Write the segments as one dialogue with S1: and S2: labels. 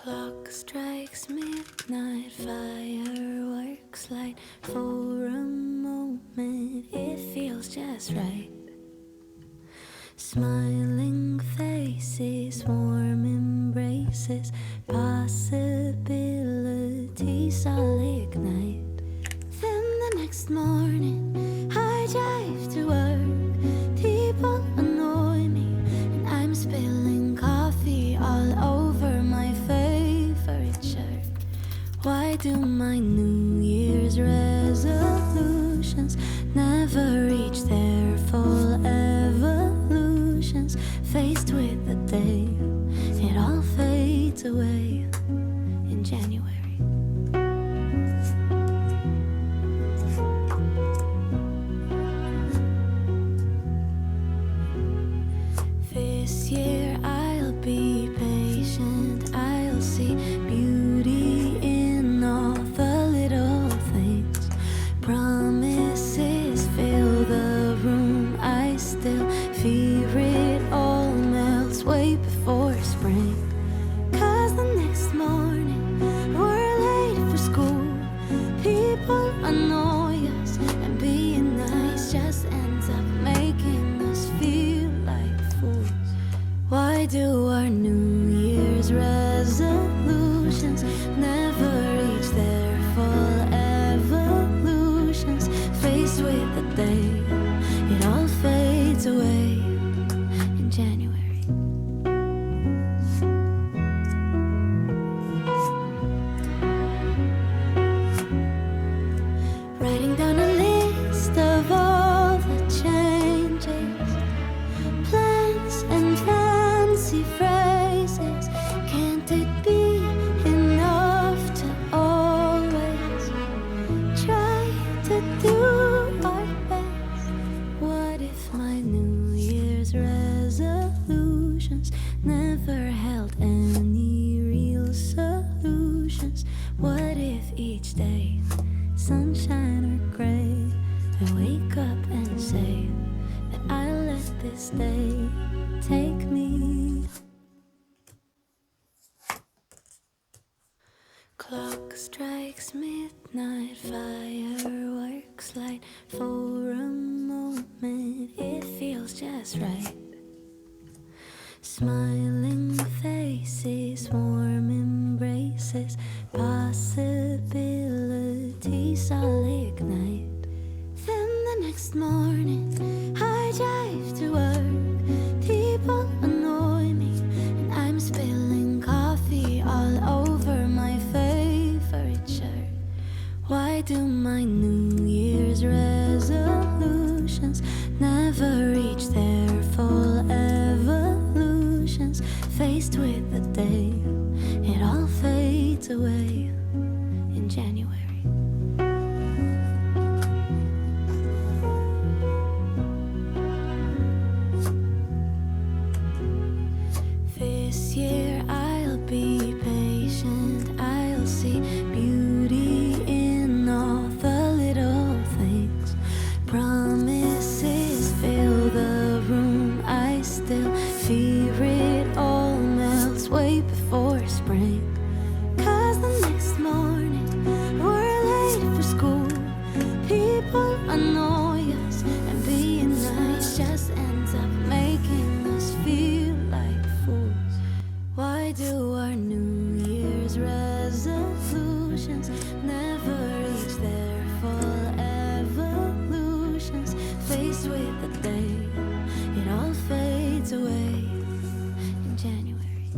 S1: Clock strikes midnight, fireworks light. For a moment it feels just right. Smiling faces, warm embraces, possibilities all ignite. Then the next morning I drive to work. People annoy me and I'm spilling coffee all over my favorite shirt. Why do my New Year's resolutions never reach their full evolutions? Faced with the day, it all fades away in January. This year I'll be patient, I'll see beauty in all the little things. Promises fill the room, I still fear it all melts way before spring. Cause the next morning we're late for school. People annoy us and being nice just ends up making us feel like fools. Why do our New Year's resolutions never reach their full evolutions? Faced with the day, it all fades away in January. Writing down a list of all the changes, plans and fancy phrases. Can't it be enough to always try to do our best? What if my New Year's resolutions never held any real solutions? What if each day, sunshine or gray, I wake up and say that I'll let this day take me? Clock strikes midnight, fireworks light. For a moment it feels just right. Smiling faces, warm embraces, possibilities all ignite. Then the next morning I drive to work. People annoy me and I'm spilling coffee all over my favorite shirt. Why do my New Year's resolutions never reach their full evolutions? Faced with the day, it all fades away in January. This year I'll be patient, I'll see beauty in all the little things. Promises fill the room, I still fear it all melts way before spring. Cause the next morning we're late for school. People annoy us and being nice just ends up making us feel like fools. Why do our New Year's resolutions never reach their full evolutions? Faced with the day, it all fades away in January.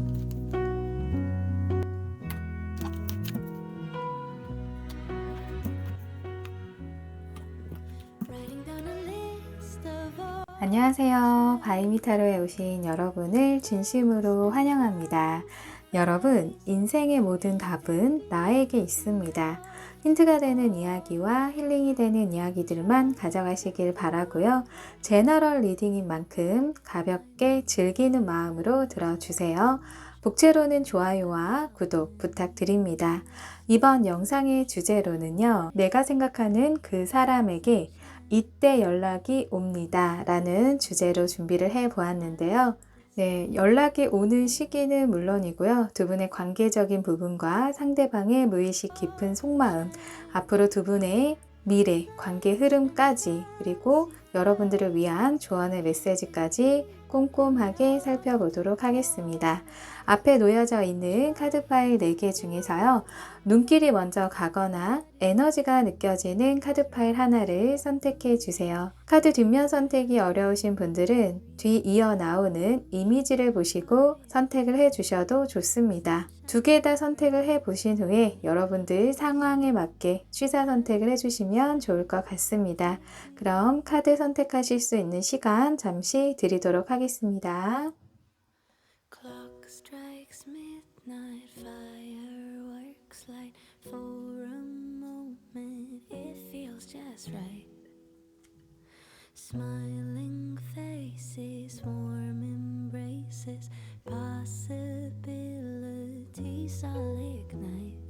S1: Writing down a list of all.
S2: 안녕하세요. 바이미타로에 오신 여러분을 진심으로 환영합니다. 여러분, 인생의 모든 답은 나에게 있습니다. 힌트가 되는 이야기와 힐링이 되는 이야기들만 가져가시길 바라고요. 제너럴 리딩인 만큼 가볍게 즐기는 마음으로 들어주세요. 복채로는 좋아요와 구독 부탁드립니다. 이번 영상의 주제로는요, 내가 생각하는 그 사람에게 이때 연락이 옵니다 라는 주제로 준비를 해 보았는데요. 네, 연락이 오는 시기는 물론이고요. 두 분의 관계적인 부분과 상대방의 무의식 깊은 속마음, 앞으로 두 분의 미래, 관계 흐름까지, 그리고 여러분들을 위한 조언의 메시지까지 꼼꼼하게 살펴보도록 하겠습니다. 앞에 놓여져 있는 카드 파일 4개 중에서요. 눈길이 먼저 가거나 에너지가 느껴지는 카드 파일 하나를 선택해 주세요. 카드 뒷면 선택이 어려우신 분들은 뒤 이어 나오는 이미지를 보시고 선택을 해 주셔도 좋습니다. 2개 다 선택을 해 보신 후에 여러분들 상황에 맞게 취사 선택을 해 주시면 좋을 것 같습니다. 그럼 카드 선택하실 수 있는 시간 잠시 드리도록 하겠습니다.
S1: Clock strikes midnight, fireworks light. For a moment, it feels just right. Smiling faces, warm embraces, possibilities all ignite.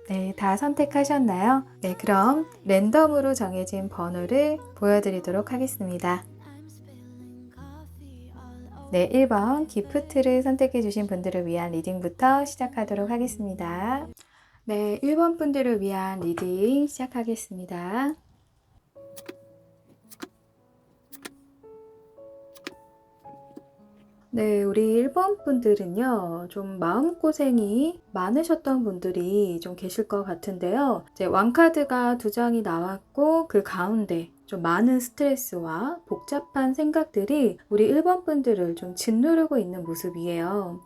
S2: 네, 다 선택하셨나요? 네, 그럼 랜덤으로 정해진 번호를 보여드리도록 하겠습니다.
S1: I'm spilling coffee all over.
S2: 네, 1번 기프트를 선택해 주신 분들을 위한 리딩부터 시작하도록 하겠습니다. 네, 1번 분들을 위한 리딩 시작하겠습니다. 네, 우리 1번 분들은요, 좀 마음고생이 많으셨던 분들이 좀 계실 것 같은데요. 이제 왕카드가 2장이 나왔고, 그 가운데 좀 많은 스트레스와 복잡한 생각들이 우리 1번 분들을 좀 짓누르고 있는 모습이에요.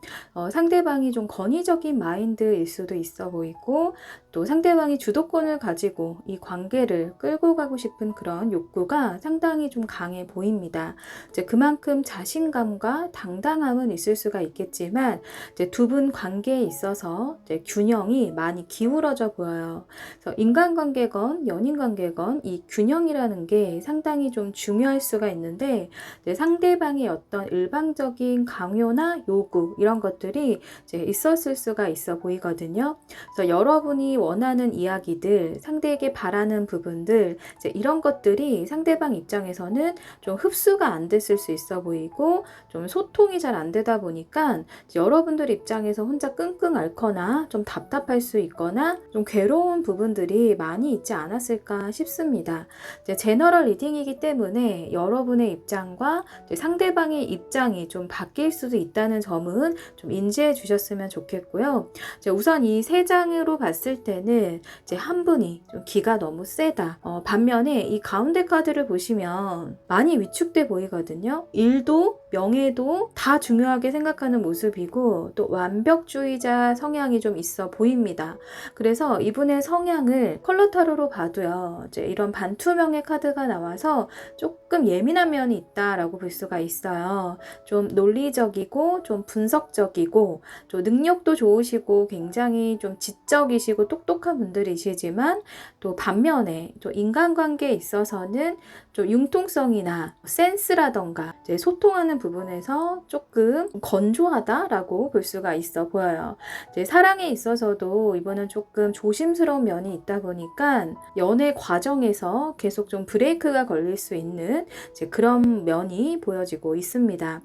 S2: 상대방이 좀 권위적인 마인드일 수도 있어 보이고, 또 상대방이 주도권을 가지고 이 관계를 끌고 가고 싶은 그런 욕구가 상당히 좀 강해 보입니다. 이제 그만큼 자신감과 당당함은 있을 수가 있겠지만, 이제 두 분 관계에 있어서 이제 균형이 많이 기울어져 보여요. 그래서 인간관계건 연인관계건 이 균형이라는 게 상당히 좀 중요할 수가 있는데, 이제 상대방의 어떤 일방적인 강요나 요구 이런 것들이 이제 있었을 수가 있어 보이거든요. 그래서 여러분이 원하는 이야기들, 상대에게 바라는 부분들, 이제 이런 것들이 상대방 입장에서는 좀 흡수가 안 됐을 수 있어 보이고, 좀 소통이 잘 안 되다 보니까 여러분들 입장에서 혼자 끙끙 앓거나 좀 답답할 수 있거나 좀 괴로운 부분들이 많이 있지 않았을까 싶습니다. 이제 제너럴 리딩이기 때문에 여러분의 입장과 이제 상대방의 입장이 좀 바뀔 수도 있다는 점은 좀 인지해 주셨으면 좋겠고요. 이제 우선 이 3장으로 봤을 때는 이제 한 분이 좀 기가 너무 세다. 반면에 이 가운데 카드를 보시면 많이 위축돼 보이거든요. 일도 명예도 다 중요하게 생각하는 모습이고, 또 완벽주의자 성향이 좀 있어 보입니다. 그래서 이분의 성향을 컬러 타로로 봐도요, 이제 이런 반투명의 카드가 나와서 조금 예민한 면이 있다라고 볼 수가 있어요. 좀 논리적이고 좀 분석적이고 좀 능력도 좋으시고 굉장히 좀 지적이시고 똑똑한 분들이시지만, 또 반면에 또 인간관계에 있어서는 좀 융통성이나 센스라던가 이제 소통하는 부분에서 조금 건조하다라고 볼 수가 있어 보여요. 이제 사랑에 있어서도 이번은 조금 조심스러운 면이 있다 보니까 연애 과정에서 계속 좀 브레이크가 걸릴 수 있는 이제 그런 면이 보여지고 있습니다.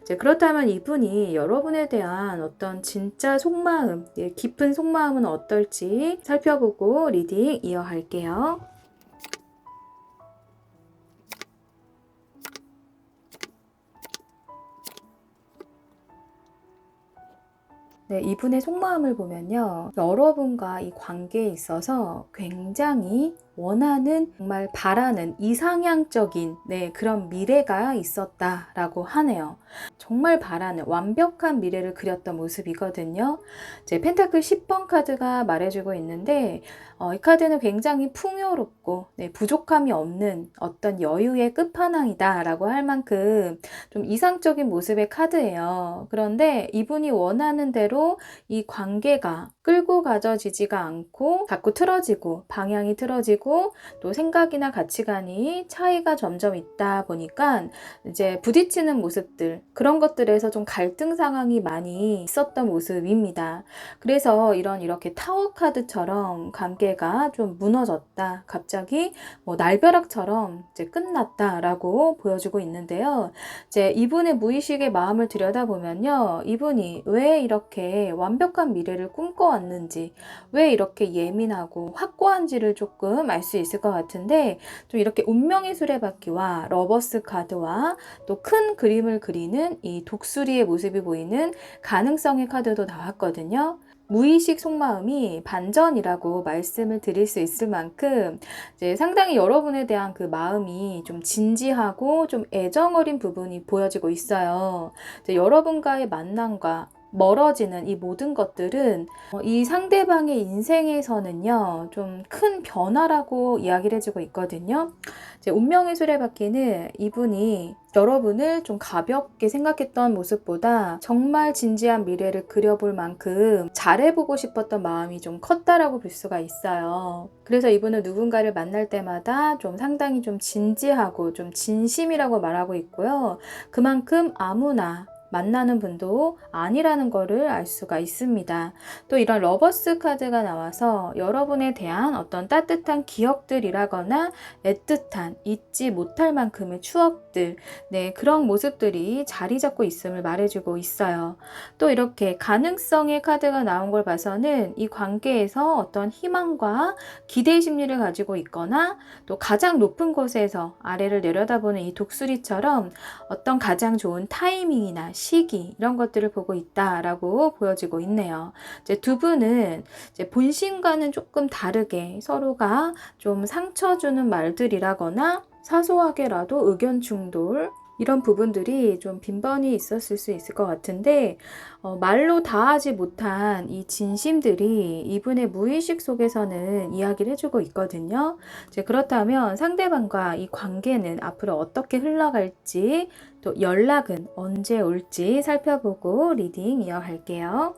S2: 이제 그렇다면 이분이 여러분에 대한 어떤 진짜 속마음, 깊은 속마음은 어떨지 살펴보고 리딩 이어갈게요. 네, 이분의 속마음을 보면요, 여러분과 이 관계에 있어서 굉장히 원하는, 정말 바라는 이상향적인 그런 미래가 있었다라고 하네요. 정말 바라는 완벽한 미래를 그렸던 모습이거든요. 이제 펜타클 10번 카드가 말해주고 있는데, 이 카드는 굉장히 풍요롭고 부족함이 없는 어떤 여유의 끝판왕이다 라고 할 만큼 좀 이상적인 모습의 카드예요. 그런데 이분이 원하는 대로 이 관계가 끌고 가져지지가 않고 자꾸 틀어지고 방향이 틀어지고, 또 생각이나 가치관이 차이가 점점 있다 보니까 이제 부딪히는 모습들, 그런 이런 것들에서 좀 갈등 상황이 많이 있었던 모습입니다. 그래서 이렇게 타워 카드처럼 관계가 좀 무너졌다. 갑자기 뭐 날벼락처럼 이제 끝났다라고 보여주고 있는데요. 이제 이분의 무의식의 마음을 들여다보면요. 이분이 왜 이렇게 완벽한 미래를 꿈꿔왔는지, 왜 이렇게 예민하고 확고한지를 조금 알 수 있을 것 같은데, 좀 이렇게 운명의 수레바퀴와 러버스 카드와 또 큰 그림을 그리는 이 독수리의 모습이 보이는 가능성의 카드도 나왔거든요. 무의식 속마음이 반전이라고 말씀을 드릴 수 있을 만큼 이제 상당히 여러분에 대한 그 마음이 좀 진지하고 좀 애정어린 부분이 보여지고 있어요. 이제 여러분과의 만남과 멀어지는 이 모든 것들은 이 상대방의 인생에서는요, 좀 큰 변화라고 이야기를 해주고 있거든요. 이제 운명의 수레바퀴는 이분이 여러분을 좀 가볍게 생각했던 모습보다 정말 진지한 미래를 그려볼 만큼 잘해보고 싶었던 마음이 좀 컸다라고 볼 수가 있어요. 그래서 이분은 누군가를 만날 때마다 좀 상당히 좀 진지하고 좀 진심이라고 말하고 있고요. 그만큼 아무나 만나는 분도 아니라는 거를 알 수가 있습니다. 또 이런 러버스 카드가 나와서 여러분에 대한 어떤 따뜻한 기억들이라거나 애틋한 잊지 못할 만큼의 추억들, 네, 그런 모습들이 자리 잡고 있음을 말해주고 있어요. 또 이렇게 가능성의 카드가 나온 걸 봐서는 이 관계에서 어떤 희망과 기대 심리를 가지고 있거나 또 가장 높은 곳에서 아래를 내려다보는 이 독수리처럼 어떤 가장 좋은 타이밍이나 시기 이런 것들을 보고 있다라고 보여지고 있네요. 이제 두 분은 이제 본심과는 조금 다르게 서로가 좀 상처 주는 말들이라거나 사소하게라도 의견 충돌 이런 부분들이 좀 빈번히 있었을 수 있을 것 같은데 말로 다하지 못한 이 진심들이 이분의 무의식 속에서는 이야기를 해주고 있거든요. 이제 그렇다면 상대방과 이 관계는 앞으로 어떻게 흘러갈지 또 연락은 언제 올지 살펴보고 리딩 이어갈게요.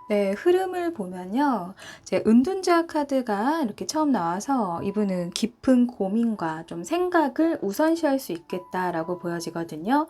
S2: 네, 흐름을 보면요. 이제 은둔자 카드가 이렇게 처음 나와서 이분은 깊은 고민과 좀 생각을 우선시할 수 있겠다라고 보여지거든요.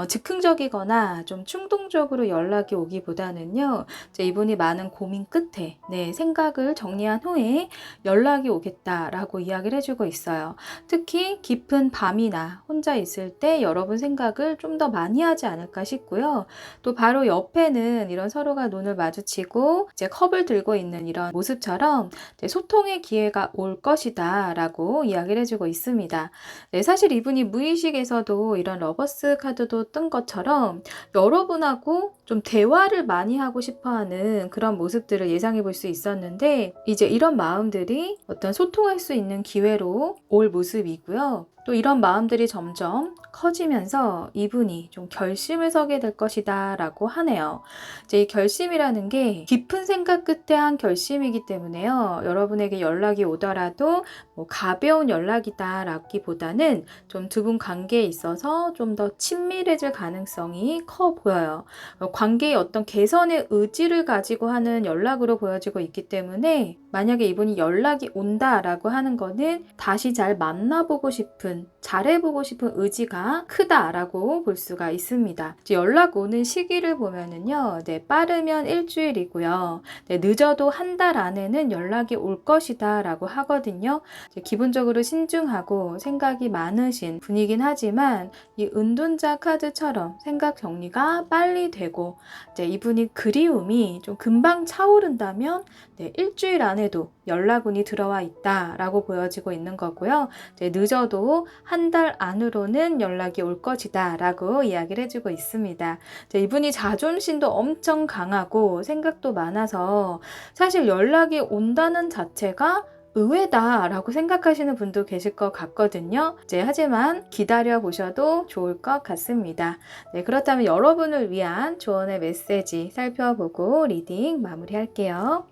S2: 즉흥적이거나 좀 충동적으로 연락이 오기보다는요. 이제 이분이 많은 고민 끝에 네, 생각을 정리한 후에 연락이 오겠다라고 이야기를 해주고 있어요. 특히 깊은 밤이나 혼자 있을 때 여러분 생각을 좀 더 많이 하지 않을까 싶고요. 또 바로 옆에는 이런 서로가 눈을 마주치고 이제 컵을 들고 있는 이런 모습처럼 이제 소통의 기회가 올 것이다 라고 이야기를 해주고 있습니다. 네, 사실 이분이 무의식에서도 이런 러버스 카드도 뜬 것처럼 여러분하고 좀 대화를 많이 하고 싶어하는 그런 모습들을 예상해 볼 수 있었는데 이제 이런 마음들이 어떤 소통할 수 있는 기회로 올 모습이고요. 또 이런 마음들이 점점 커지면서 이분이 좀 결심을 서게 될 것이다 라고 하네요. 이제 이 결심이라는 게 깊은 생각 끝에 한 결심이기 때문에요. 여러분에게 연락이 오더라도 뭐 가벼운 연락이다 라기보다는 좀 두 분 관계에 있어서 좀 더 친밀해질 가능성이 커 보여요. 관계의 어떤 개선의 의지를 가지고 하는 연락으로 보여지고 있기 때문에 만약에 이분이 연락이 온다라고 하는 거는 다시 잘 만나보고 싶은, 잘해보고 싶은 의지가 크다라고 볼 수가 있습니다. 연락 오는 시기를 보면은요, 네, 빠르면 일주일이고요. 네, 늦어도 한 달 안에는 연락이 올 것이다 라고 하거든요. 기본적으로 신중하고 생각이 많으신 분이긴 하지만 이 은둔자 카드처럼 생각 정리가 빨리 되고 이제 이분이 그리움이 좀 금방 차오른다면 네, 일주일 안에도 연락운이 들어와 있다라고 보여지고 있는 거고요. 이제 늦어도 한 달 안으로는 연락이 올 것이다 라고 이야기를 해주고 있습니다. 이분이 자존심도 엄청 강하고 생각도 많아서 사실 연락이 온다는 자체가 의외다라고 생각하시는 분도 계실 것 같거든요. 하지만 기다려 보셔도 좋을 것 같습니다. 네, 그렇다면 여러분을 위한 조언의 메시지 살펴보고 리딩 마무리할게요.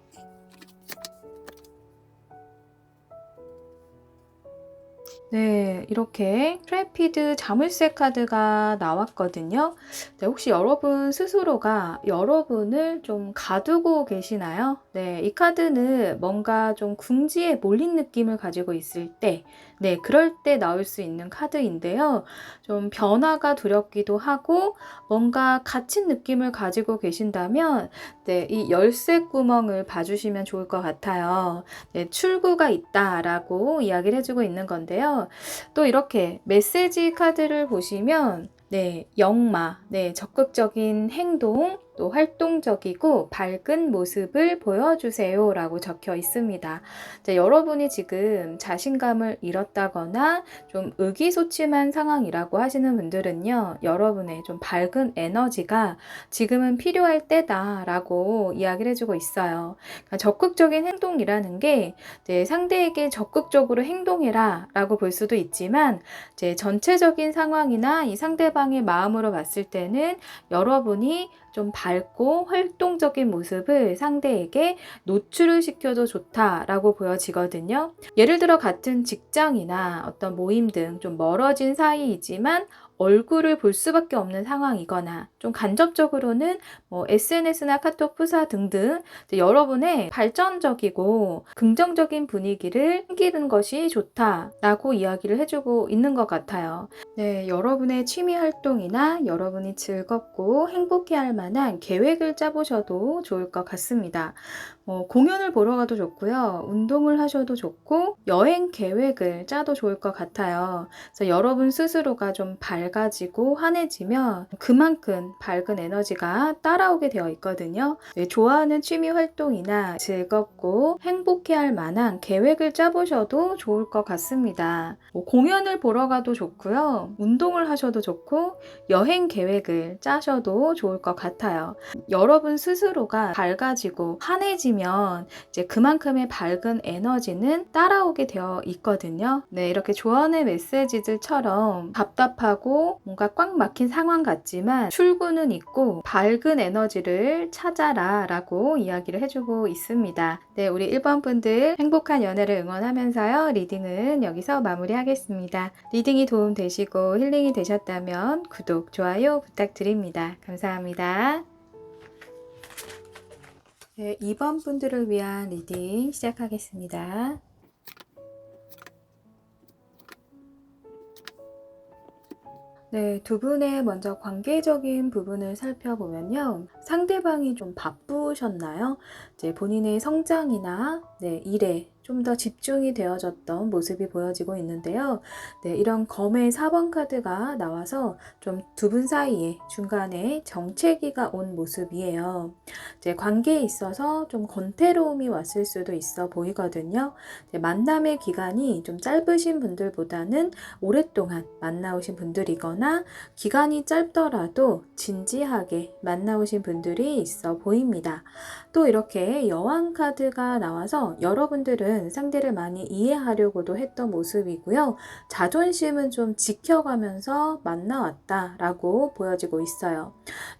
S2: 네, 이렇게 트래피드 자물쇠 카드가 나왔거든요. 네, 혹시 여러분 스스로가 여러분을 좀 가두고 계시나요? 네, 이 카드는 뭔가 좀 궁지에 몰린 느낌을 가지고 있을 때 네, 그럴 때 나올 수 있는 카드인데요. 좀 변화가 두렵기도 하고 뭔가 갇힌 느낌을 가지고 계신다면 네, 이 열쇠 구멍을 봐주시면 좋을 것 같아요. 네, 출구가 있다라고 이야기를 해주고 있는 건데요. 또 이렇게 메시지 카드를 보시면 네, 역마, 네, 적극적인 행동, 또 활동적이고 밝은 모습을 보여주세요 라고 적혀 있습니다. 여러분이 지금 자신감을 잃었다거나 좀 의기소침한 상황이라고 하시는 분들은요, 여러분의 좀 밝은 에너지가 지금은 필요할 때다라고 이야기를 해주고 있어요. 그러니까 적극적인 행동이라는 게 이제 상대에게 적극적으로 행동해라 라고 볼 수도 있지만 이제 전체적인 상황이나 이 상대방의 마음으로 봤을 때는 여러분이 좀 밝고 활동적인 모습을 상대에게 노출을 시켜도 좋다라고 보여지거든요. 예를 들어 같은 직장이나 어떤 모임 등 좀 멀어진 사이이지만 얼굴을 볼 수밖에 없는 상황이거나 좀 간접적으로는 SNS나 카톡 프사 등등 여러분의 발전적이고 긍정적인 분위기를 풍기는 것이 좋다라고 이야기를 해주고 있는 것 같아요. 네, 여러분의 취미 활동이나 여러분이 즐겁고 행복해할 만한 계획을 짜보셔도 좋을 것 같습니다. 공연을 보러 가도 좋고요. 운동을 하셔도 좋고 여행 계획을 짜도 좋을 것 같아요. 그래서 여러분 스스로가 좀 밝아지고 환해지면 그만큼 밝은 에너지가 따라오게 되어 있거든요. 네, 좋아하는 취미 활동이나 즐겁고 행복해할 만한 계획을 짜보셔도 좋을 것 같습니다. 공연을 보러 가도 좋고요. 운동을 하셔도 좋고 여행 계획을 짜셔도 좋을 것 같아요. 여러분 스스로가 밝아지고 환해지면 이제 그만큼의 밝은 에너지는 따라오게 되어 있거든요. 네, 이렇게 조언의 메시지들처럼 답답하고 뭔가 꽉 막힌 상황 같지만 출구는 있고 밝은 에너지를 찾아라 라고 이야기를 해주고 있습니다. 네, 우리 1번 분들 행복한 연애를 응원하면서요. 리딩은 여기서 마무리하겠습니다. 리딩이 도움되시고 힐링이 되셨다면 구독, 좋아요 부탁드립니다. 감사합니다. 네, 2번 분들을 위한 리딩 시작하겠습니다. 네, 두 분의 먼저 관계적인 부분을 살펴보면요. 상대방이 좀 바쁘셨나요? 이제 본인의 성장이나 일에 좀 더 집중이 되어졌던 모습이 보여지고 있는데요. 네, 이런 검의 4번 카드가 나와서 좀 두 분 사이에 중간에 정체기가 온 모습이에요. 이제 관계에 있어서 좀 권태로움이 왔을 수도 있어 보이거든요. 만남의 기간이 좀 짧으신 분들보다는 오랫동안 만나오신 분들이거나 기간이 짧더라도 진지하게 만나오신 분들이 있어 보입니다. 또 이렇게 여왕 카드가 나와서 여러분들은 상대를 많이 이해하려고도 했던 모습이고요. 자존심은 좀 지켜가면서 만나왔다라고 보여지고 있어요.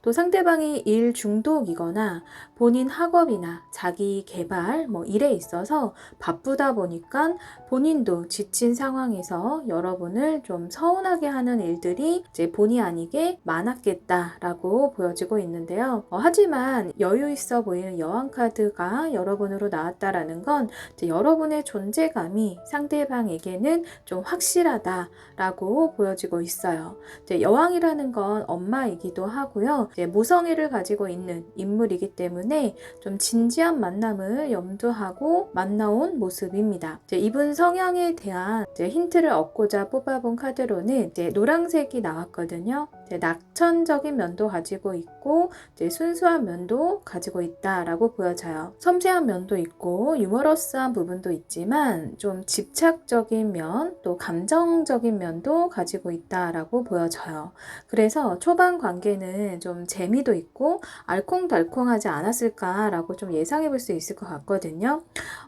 S2: 또 상대방이 일 중독이거나 본인 학업이나 자기 개발, 일에 있어서 바쁘다 보니까 본인도 지친 상황에서 여러분을 좀 서운하게 하는 일들이 이제 본의 아니게 많았겠다라고 보여지고 있는데요. 하지만 여유 있어 보이는 여왕 카드가 여러분으로 나왔다라는 건 이제 여러분의 존재감이 상대방에게는 좀 확실하다라고 보여지고 있어요. 이제 여왕이라는 건 엄마이기도 하고요. 이제 모성애를 가지고 있는 인물이기 때문에 좀 진지한 만남을 염두하고 만나온 모습입니다. 이제 이분 성향에 대한 이제 힌트를 얻고자 뽑아본 카드로는 이제 노란색이 나왔거든요. 이제 낙천적인 면도 가지고 있고 이제 순수한 면도 가지고 있다라고 보여져요. 섬세한 면도 있고 유머러스한 부분도 있지만 좀 집착적인 면, 또 감정적인 면도 가지고 있다라고 보여져요. 그래서 초반 관계는 좀 재미도 있고 알콩달콩하지 않았을까라고 좀 예상해 볼 수 있을 것 같거든요.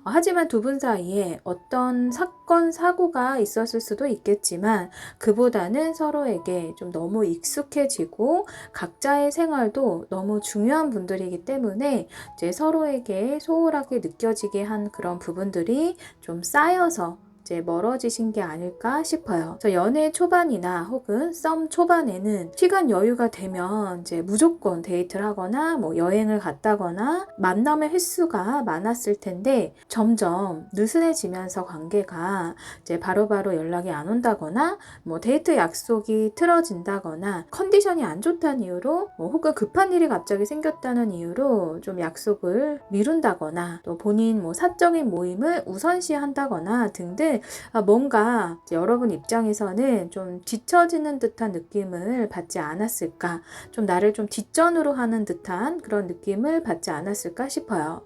S2: 하지만 두 분 사이에 어떤 사건, 사고가 있었을 수도 있겠지만 그보다는 서로에게 좀 너무 익숙해지고 각자의 생활도 너무 중요한 분들이기 때문에 이제 서로에게 소홀하게 느껴지게 한 그런 부분들이 좀 쌓여서 이제 멀어지신 게 아닐까 싶어요. 저 연애 초반이나 혹은 썸 초반에는 시간 여유가 되면 이제 무조건 데이트를 하거나 뭐 여행을 갔다거나 만남의 횟수가 많았을 텐데 점점 느슨해지면서 관계가 이제 바로바로 연락이 안 온다거나 뭐 데이트 약속이 틀어진다거나 컨디션이 안 좋다는 이유로 혹은 급한 일이 갑자기 생겼다는 이유로 좀 약속을 미룬다거나 또 본인 뭐 사적인 모임을 우선시한다거나 등등 뭔가 여러분 입장에서는 좀 뒤처지는 듯한 느낌을 받지 않았을까, 좀 나를 좀 뒷전으로 하는 듯한 그런 느낌을 받지 않았을까 싶어요.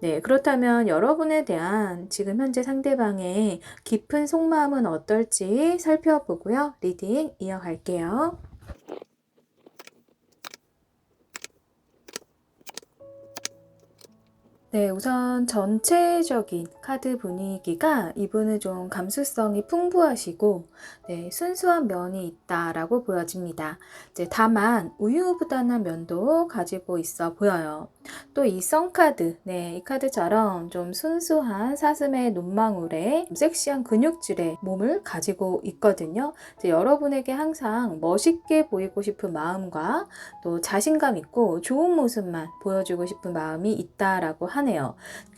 S2: 네, 그렇다면 여러분에 대한 지금 현재 상대방의 깊은 속마음은 어떨지 살펴보고요. 리딩 이어갈게요. 네, 우선 전체적인 카드 분위기가 이분은 좀 감수성이 풍부하시고 네, 순수한 면이 있다라고 보여집니다. 이제 다만 우유부단한 면도 가지고 있어 보여요. 또 이 썬카드, 네, 이 카드처럼 좀 순수한 사슴의 눈망울에 섹시한 근육질의 몸을 가지고 있거든요. 이제 여러분에게 항상 멋있게 보이고 싶은 마음과 또 자신감 있고 좋은 모습만 보여주고 싶은 마음이 있다라고 하네요.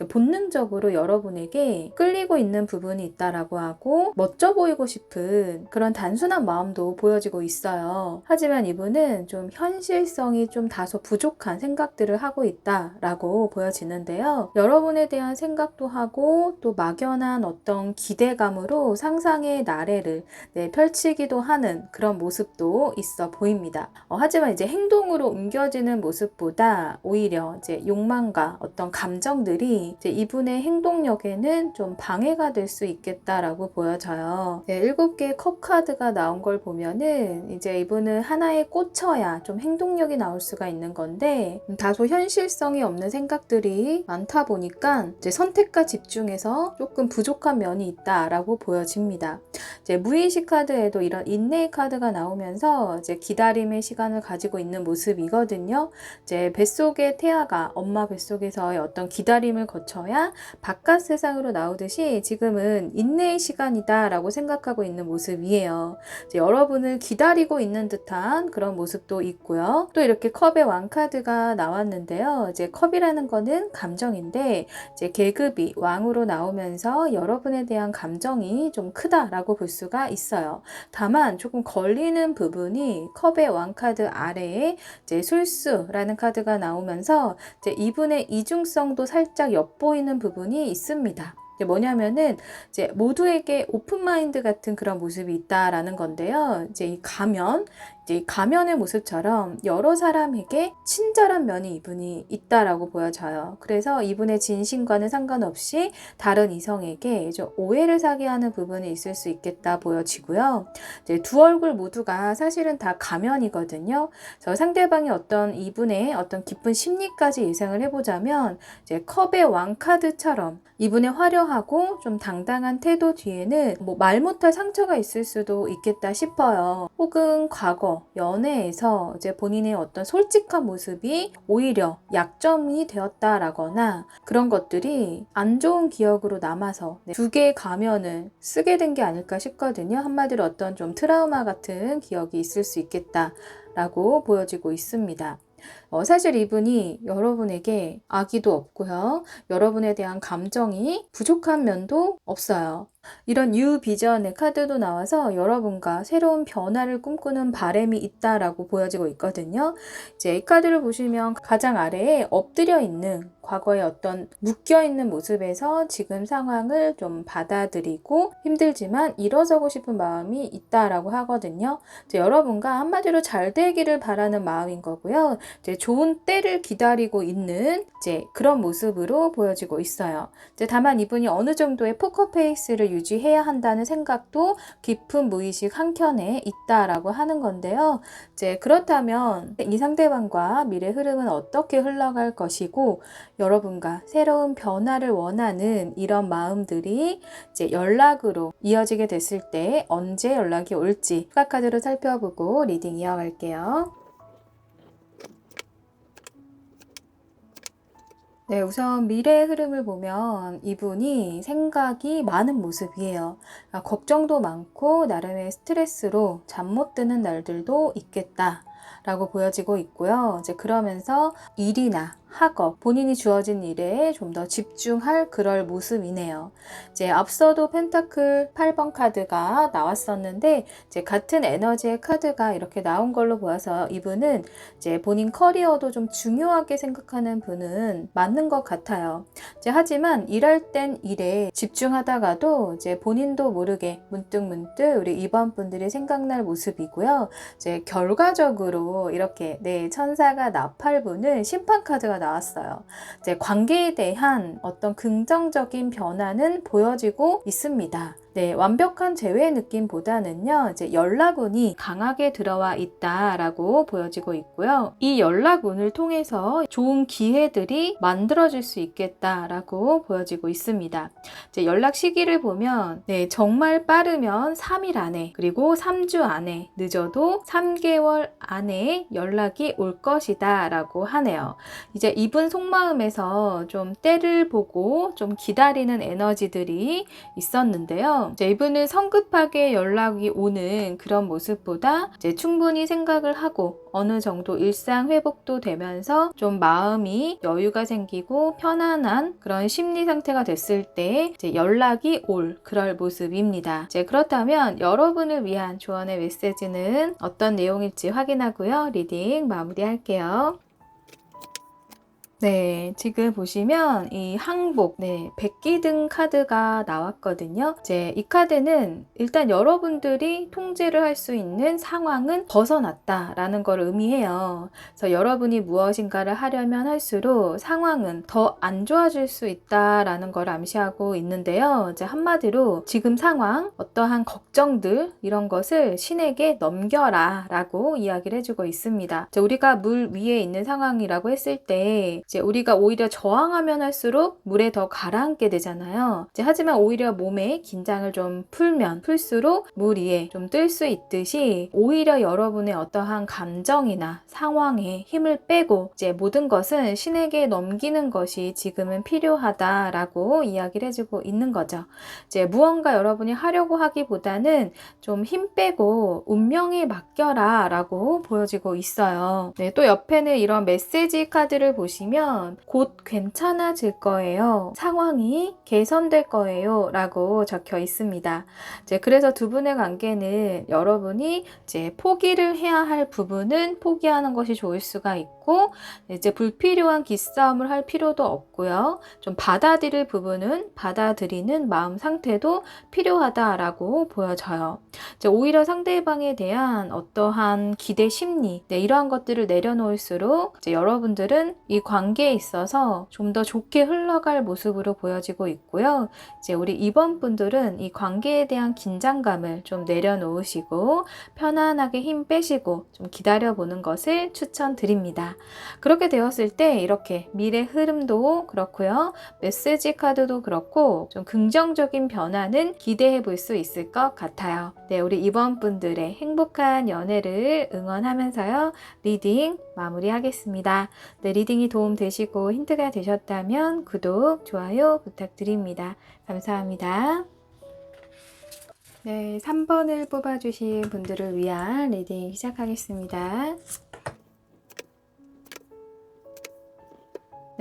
S2: 본능적으로 여러분에게 끌리고 있는 부분이 있다라고 하고 멋져 보이고 싶은 그런 단순한 마음도 보여지고 있어요. 하지만 이분은 좀 현실성이 좀 다소 부족한 생각들을 하고 있다라고 보여지는데요. 여러분에 대한 생각도 하고 또 막연한 어떤 기대감으로 상상의 나래를 펼치기도 하는 그런 모습도 있어 보입니다. 하지만 이제 행동으로 옮겨지는 모습보다 오히려 이제 욕망과 어떤 감정들이 이제 이분의 행동력에는 좀 방해가 될 수 있겠다라고 보여져요. 7개의 컵 카드가 나온 걸 보면은 이제 이분은 하나에 꽂혀야 좀 행동력이 나올 수가 있는 건데 다소 현실성이 없는 생각들이 많다 보니까 이제 선택과 집중에서 조금 부족한 면이 있다라고 보여집니다. 이제 무의식 카드에도 이런 인내의 카드가 나오면서 이제 기다림의 시간을 가지고 있는 모습이거든요. 이제 뱃속의 태아가 엄마 뱃속에서의 어떤 기다림을 거쳐야 바깥 세상으로 나오듯이 지금은 인내의 시간이다라고 생각하고 있는 모습이에요. 이제 여러분을 기다리고 있는 듯한 그런 모습도 있고요. 또 이렇게 컵의 왕 카드가 나왔는데요. 이제 컵이라는 거는 감정인데 이제 계급이 왕으로 나오면서 여러분에 대한 감정이 좀 크다라고 볼 수가 있어요. 다만 조금 걸리는 부분이 컵의 왕 카드 아래에 이제 술수라는 카드가 나오면서 이제 이분의 이중성도 살짝 엿보이는 부분이 있습니다. 뭐냐면은 이제 모두에게 오픈 마인드 같은 그런 모습이 있다라는 건데요. 이제 이 가면의 모습처럼 여러 사람에게 친절한 면이 이분이 있다라고 보여져요. 그래서 이분의 진심과는 상관없이 다른 이성에게 좀 오해를 사게 하는 부분이 있을 수 있겠다 보여지고요. 이제 두 얼굴 모두가 사실은 다 가면이거든요. 저 상대방의 어떤 이분의 어떤 깊은 심리까지 예상을 해보자면 이제 컵의 왕 카드처럼 이분의 화려하고 좀 당당한 태도 뒤에는 뭐 말 못할 상처가 있을 수도 있겠다 싶어요. 혹은 과거 연애에서 이제 본인의 어떤 솔직한 모습이 오히려 약점이 되었다라거나 그런 것들이 안 좋은 기억으로 남아서 두 개의 가면을 쓰게 된 게 아닐까 싶거든요. 한마디로 어떤 좀 트라우마 같은 기억이 있을 수 있겠다라고 보여지고 있습니다. 사실 이분이 여러분에게 악의도 없고요. 여러분에 대한 감정이 부족한 면도 없어요. 이런 유비전의 카드도 나와서 여러분과 새로운 변화를 꿈꾸는 바람이 있다라고 보여지고 있거든요. 이제 이 카드를 보시면 가장 아래에 엎드려 있는 과거의 어떤 묶여있는 모습에서 지금 상황을 좀 받아들이고 힘들지만 일어서고 싶은 마음이 있다라고 하거든요. 이제 여러분과 한마디로 잘 되기를 바라는 마음인 거고요. 이제 좋은 때를 기다리고 있는 이제 그런 모습으로 보여지고 있어요. 이제 다만 이분이 어느 정도의 포커페이스를 유지해야 한다는 생각도 깊은 무의식 한켠에 있다라고 하는 건데요. 이제 그렇다면 이 상대방과 미래 흐름은 어떻게 흘러갈 것이고 여러분과 새로운 변화를 원하는 이런 마음들이 이제 연락으로 이어지게 됐을 때 언제 연락이 올지 추가 카드로 살펴보고 리딩 이어갈게요. 네, 우선 미래의 흐름을 보면 이분이 생각이 많은 모습이에요. 걱정도 많고 나름의 스트레스로 잠 못 드는 날들도 있겠다. 라고 보여지고 있고요. 이제 그러면서 일이나 학업, 본인이 주어진 일에 좀 더 집중할 그럴 모습이네요. 이제 앞서도 펜타클 8번 카드가 나왔었는데, 이제 같은 에너지의 카드가 이렇게 나온 걸로 보여서 이분은 이제 본인 커리어도 좀 중요하게 생각하는 분은 맞는 것 같아요. 이제 하지만 일할 땐 일에 집중하다가도 이제 본인도 모르게 문득문득 우리 2번 분들이 생각날 모습이고요. 이제 결과적으로 이렇게 천사가 나팔부는 심판 카드가 나왔어요. 이제 관계에 대한 어떤 긍정적인 변화는 보여지고 있습니다. 네, 완벽한 제외 느낌보다는요, 이제 연락운이 강하게 들어와 있다라고 보여지고 있고요. 이 연락운을 통해서 좋은 기회들이 만들어질 수 있겠다라고 보여지고 있습니다. 이제 연락 시기를 보면, 정말 빠르면 3일 안에, 그리고 3주 안에, 늦어도 3개월 안에 연락이 올 것이다라고 하네요. 이제 이분 속마음에서 좀 때를 보고 좀 기다리는 에너지들이 있었는데요. 이제 이분은 성급하게 연락이 오는 그런 모습보다 이제 충분히 생각을 하고 어느 정도 일상 회복도 되면서 좀 마음이 여유가 생기고 편안한 그런 심리 상태가 됐을 때 이제 연락이 올 그럴 모습입니다. 이제 그렇다면 여러분을 위한 조언의 메시지는 어떤 내용일지 확인하고요. 리딩 마무리할게요. 네, 지금 보시면 이 항복, 백기등 카드가 나왔거든요. 이제 이 카드는 일단 여러분들이 통제를 할 수 있는 상황은 벗어났다라는 걸 의미해요. 그래서 여러분이 무엇인가를 하려면 할수록 상황은 더 안 좋아질 수 있다라는 걸 암시하고 있는데요. 이제 한마디로 지금 상황, 어떠한 걱정들 이런 것을 신에게 넘겨라 라고 이야기를 해주고 있습니다. 이제 우리가 물 위에 있는 상황이라고 했을 때 이제 우리가 오히려 저항하면 할수록 물에 더 가라앉게 되잖아요. 이제 하지만 오히려 몸에 긴장을 좀 풀면 풀수록 물 위에 좀 뜰 수 있듯이 오히려 여러분의 어떠한 감정이나 상황에 힘을 빼고 이제 모든 것은 신에게 넘기는 것이 지금은 필요하다라고 이야기를 해주고 있는 거죠. 이제 무언가 여러분이 하려고 하기보다는 좀 힘 빼고 운명에 맡겨라 라고 보여지고 있어요. 또 옆에는 이런 메시지 카드를 보시면 곧 괜찮아질 거예요. 상황이 개선될 거예요. 라고 적혀 있습니다. 이제 그래서 두 분의 관계는 여러분이 이제 포기를 해야 할 부분은 포기하는 것이 좋을 수가 있고 이제 불필요한 기싸움을 할 필요도 없고요. 좀 받아들일 부분은 받아들이는 마음 상태도 필요하다라고 보여져요. 이제 오히려 상대방에 대한 어떠한 기대 심리, 이러한 것들을 내려놓을수록 이제 여러분들은 이 관계에 있어서 좀 더 좋게 흘러갈 모습으로 보여지고 있고요. 이제 우리 2번 분들은 이 관계에 대한 긴장감을 좀 내려놓으시고 편안하게 힘 빼시고 좀 기다려보는 것을 추천드립니다. 그렇게 되었을 때 이렇게 미래 흐름도 그렇고요. 메시지 카드도 그렇고 좀 긍정적인 변화는 기대해 볼 수 있을 것 같아요. 우리 2번 분들의 행복한 연애를 응원하면서요. 리딩 마무리하겠습니다. 리딩이 도움되시고 힌트가 되셨다면 구독, 좋아요 부탁드립니다. 감사합니다. 3번을 뽑아주신 분들을 위한 리딩 시작하겠습니다.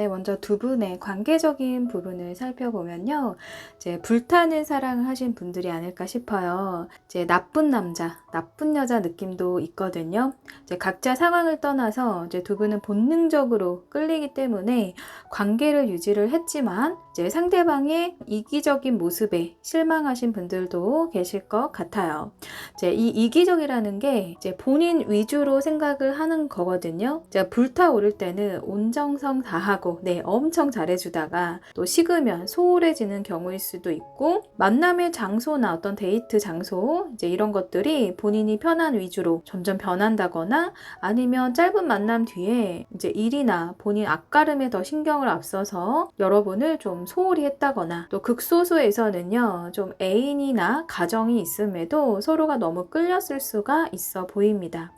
S2: 먼저 두 분의 관계적인 부분을 살펴보면요. 이제 불타는 사랑을 하신 분들이 아닐까 싶어요. 이제 나쁜 남자, 나쁜 여자 느낌도 있거든요. 이제 각자 상황을 떠나서 이제 두 분은 본능적으로 끌리기 때문에 관계를 유지를 했지만 이제 상대방의 이기적인 모습에 실망하신 분들도 계실 것 같아요. 이제 이 이기적이라는 게 이제 본인 위주로 생각을 하는 거거든요. 이제 불타오를 때는 온정성 다하고 엄청 잘해주다가 또 식으면 소홀해지는 경우일 수도 있고 만남의 장소나 어떤 데이트 장소 이제 이런 것들이 본인이 편한 위주로 점점 변한다거나 아니면 짧은 만남 뒤에 이제 일이나 본인 앞가름에 더 신경을 앞서서 여러분을 좀 소홀히 했다거나 또 극소수에서는요 좀 애인이나 가정이 있음에도 서로가 너무 끌렸을 수가 있어 보입니다.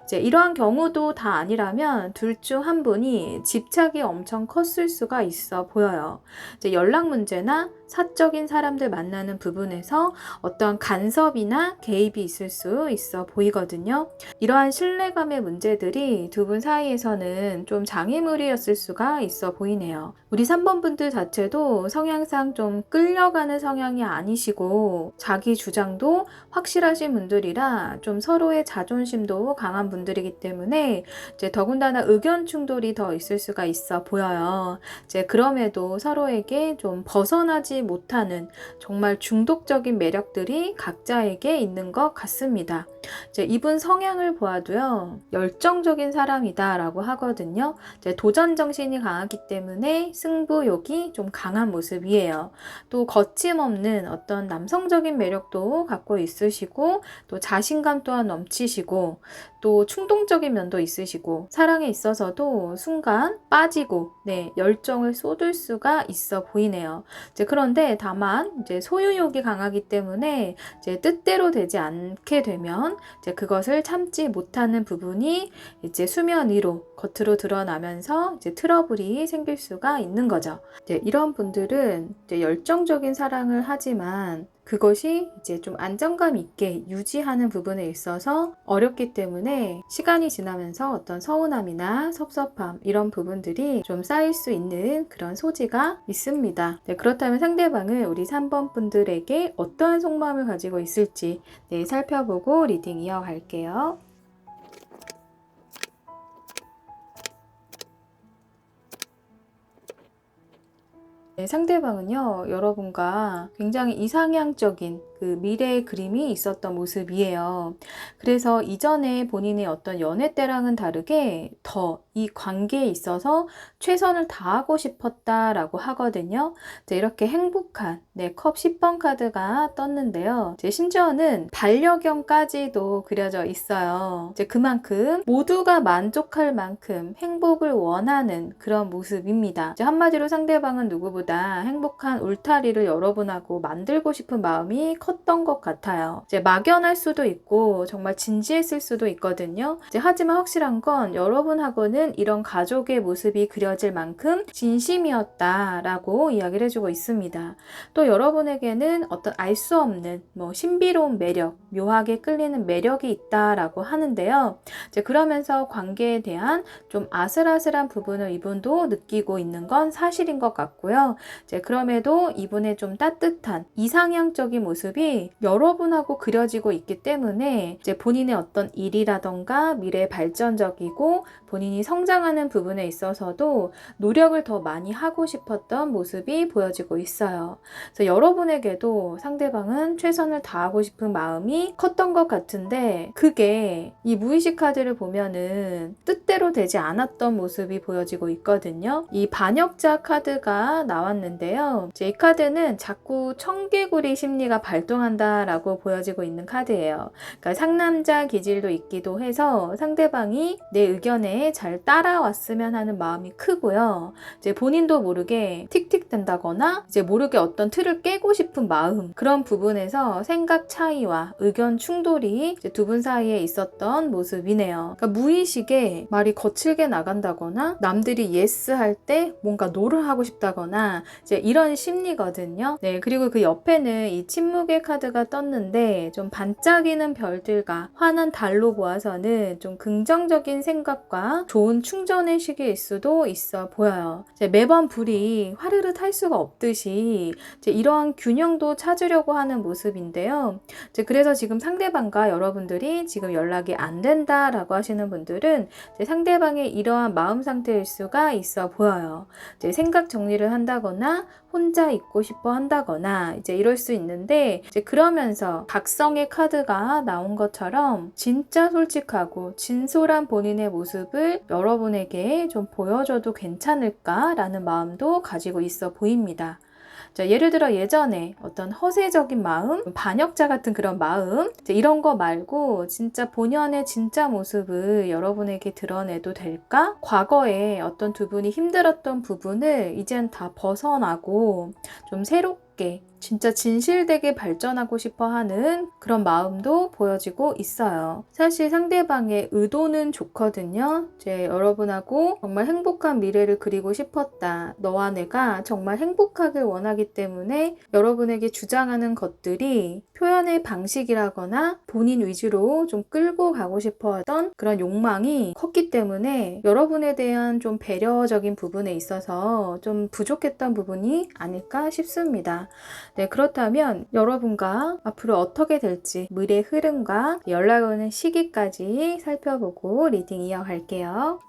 S2: 이제 이러한 경우도 다 아니라면 둘 중 한 분이 집착이 엄청 컸을 수가 있어 보여요. 이제 연락 문제나 사적인 사람들 만나는 부분에서 어떤 간섭이나 개입이 있을 수 있어 보이거든요. 이러한 신뢰감의 문제들이 두 분 사이에서는 좀 장애물이었을 수가 있어 보이네요. 우리 3번 분들 자체도 성향상 좀 끌려가는 성향이 아니시고 자기 주장도 확실하신 분들이라 좀 서로의 자존심도 강한 분들이기 때문에 이제 더군다나 의견 충돌이 더 있을 수가 있어 보여요. 이제 그럼에도 서로에게 좀 벗어나지 못하는 정말 중독적인 매력들이 각자에게 있는 것 같습니다. 이제 이분 성향을 보아도요, 열정적인 사람이다라고 하거든요. 이제 도전 정신이 강하기 때문에 승부욕이 좀 강한 모습이에요. 또 거침없는 어떤 남성적인 매력도 갖고 있으시고, 또 자신감 또한 넘치시고, 또 충동적인 면도 있으시고, 사랑에 있어서도 순간 빠지고, 열정을 쏟을 수가 있어 보이네요. 이제 그런데 다만 이제 소유욕이 강하기 때문에 이제 뜻대로 되지 않게 되면 이제 그것을 참지 못하는 부분이 이제 수면 위로 겉으로 드러나면서 이제 트러블이 생길 수가 있는 거죠. 이제 이런 분들은 이제 열정적인 사랑을 하지만 그것이 이제 좀 안정감 있게 유지하는 부분에 있어서 어렵기 때문에 시간이 지나면서 어떤 서운함이나 섭섭함 이런 부분들이 좀 쌓일 수 있는 그런 소지가 있습니다. 그렇다면 상대방은 우리 3번 분들에게 어떠한 속마음을 가지고 있을지 살펴보고 리딩 이어갈게요. 상대방은요, 여러분과 굉장히 이상향적인 그 미래의 그림이 있었던 모습이에요. 그래서 이전에 본인의 어떤 연애 때랑은 다르게 더 이 관계에 있어서 최선을 다하고 싶었다라고 하거든요. 이렇게 행복한 컵 10번 카드가 떴는데요. 심지어는 반려견까지도 그려져 있어요. 그만큼 모두가 만족할 만큼 행복을 원하는 그런 모습입니다. 한마디로 상대방은 누구보다 행복한 울타리를 여러분하고 만들고 싶은 마음이 컸던 것 같아요. 막연할 수도 있고 정말 진지했을 수도 있거든요. 하지만 확실한 건 여러분하고는 이런 가족의 모습이 그려질 만큼 진심이었다라고 이야기를 해주고 있습니다. 또 여러분에게는 어떤 알 수 없는 신비로운 매력, 묘하게 끌리는 매력이 있다라고 하는데요. 그러면서 관계에 대한 좀 아슬아슬한 부분을 이분도 느끼고 있는 건 사실인 것 같고요. 그럼에도 이분의 좀 따뜻한 이상향적인 모습이 여러분하고 그려지고 있기 때문에 본인의 어떤 일이라던가 미래 발전적이고 본인이 성장하는 부분에 있어서도 노력을 더 많이 하고 싶었던 모습이 보여지고 있어요. 그래서 여러분에게도 상대방은 최선을 다하고 싶은 마음이 컸던 것 같은데 그게 이 무의식 카드를 보면은 뜻대로 되지 않았던 모습이 보여지고 있거든요. 이 반역자 카드가 나왔는데요. 이 카드는 자꾸 청개구리 심리가 발동한다라고 보여지고 있는 카드예요. 그러니까 상남자 기질도 있기도 해서 상대방이 내 의견에 잘 따라왔으면 하는 마음이 크고요. 본인도 모르게 틱틱된다거나 모르게 어떤 틀을 깨고 싶은 마음, 그런 부분에서 생각 차이와 의견 충돌이 두 분 사이에 있었던 모습이네요. 그러니까 무의식에 말이 거칠게 나간다거나 남들이 예스 할 때 뭔가 노를 하고 싶다거나 이런 심리거든요. 그리고 그 옆에는 이 침묵의 카드가 떴는데 좀 반짝이는 별들과 환한 달로 보아서는 좀 긍정적인 생각과 좋은 충전의 시기일 수도 있어 보여요. 매번 불이 화르르 탈 수가 없듯이 이러한 균형도 찾으려고 하는 모습인데요. 그래서 지금 상대방과 여러분들이 지금 연락이 안 된다라고 하시는 분들은 상대방의 이러한 마음 상태일 수가 있어 보여요. 생각 정리를 한다거나 혼자 있고 싶어 한다거나 이럴 수 있는데 그러면서 각성의 카드가 나온 것처럼 진짜 솔직하고 진솔한 본인의 모습을 여러분에게 좀 보여줘도 괜찮을까라는 마음도 가지고 있어 보입니다. 예를 들어 예전에 어떤 허세적인 마음, 반역자 같은 그런 마음, 이런 거 말고 진짜 본연의 진짜 모습을 여러분에게 드러내도 될까? 과거에 어떤 두 분이 힘들었던 부분을 이젠 다 벗어나고 좀 새롭게 진짜 진실되게 발전하고 싶어 하는 그런 마음도 보여지고 있어요. 사실 상대방의 의도는 좋거든요. 이제 여러분하고 정말 행복한 미래를 그리고 싶었다. 너와 내가 정말 행복하길 원하기 때문에 여러분에게 주장하는 것들이 표현의 방식이라거나 본인 위주로 좀 끌고 가고 싶어 하던 그런 욕망이 컸기 때문에 여러분에 대한 좀 배려적인 부분에 있어서 좀 부족했던 부분이 아닐까 싶습니다. 네, 그렇다면 여러분과 앞으로 어떻게 될지 미래 흐름과 연락 오는 시기까지 살펴보고 리딩 이어갈게요.